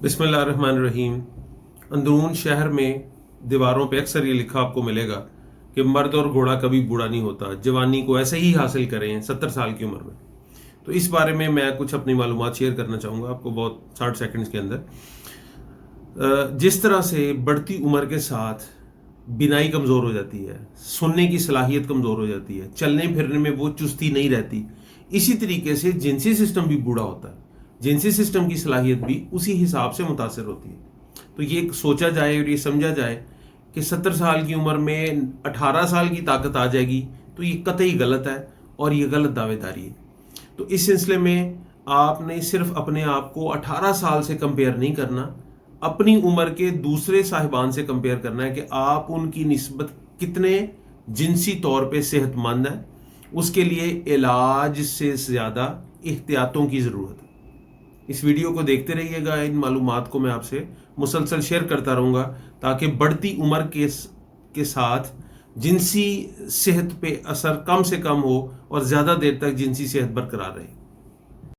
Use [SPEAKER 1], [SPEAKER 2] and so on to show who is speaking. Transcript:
[SPEAKER 1] بسم اللہ الرحمن الرحیم۔ اندرون شہر میں دیواروں پہ اکثر یہ لکھا آپ کو ملے گا کہ مرد اور گھوڑا کبھی بوڑھا نہیں ہوتا، جوانی کو ایسے ہی حاصل کریں 70 سال کی عمر میں۔ تو اس بارے میں کچھ اپنی معلومات شیئر کرنا چاہوں گا آپ کو بہت 60 سیکنڈز کے اندر۔ جس طرح سے بڑھتی عمر کے ساتھ بینائی کمزور ہو جاتی ہے، سننے کی صلاحیت کمزور ہو جاتی ہے، چلنے پھرنے میں وہ چستی نہیں رہتی، اسی طریقے سے جنسی سسٹم بھی بوڑھا ہوتا ہے، جنسی سسٹم کی صلاحیت بھی اسی حساب سے متاثر ہوتی ہے۔ تو یہ سوچا جائے اور یہ سمجھا جائے کہ 70 سال کی عمر میں 18 سال کی طاقت آ جائے گی تو یہ قطعی غلط ہے اور یہ غلط دعوے داری ہے۔ تو اس سلسلے میں آپ نے صرف اپنے آپ کو 18 سال سے کمپیئر نہیں کرنا، اپنی عمر کے دوسرے صاحبان سے کمپیئر کرنا ہے کہ آپ ان کی نسبت کتنے جنسی طور پہ صحت مند ہیں۔ اس کے لیے علاج سے زیادہ احتیاطوں کی ضرورت ہے۔ اس ویڈیو کو دیکھتے رہیے گا، ان معلومات کو میں آپ سے مسلسل شیئر کرتا رہوں گا تاکہ بڑھتی عمر کے ساتھ جنسی صحت پہ اثر کم سے کم ہو اور زیادہ دیر تک جنسی صحت برقرار رہے۔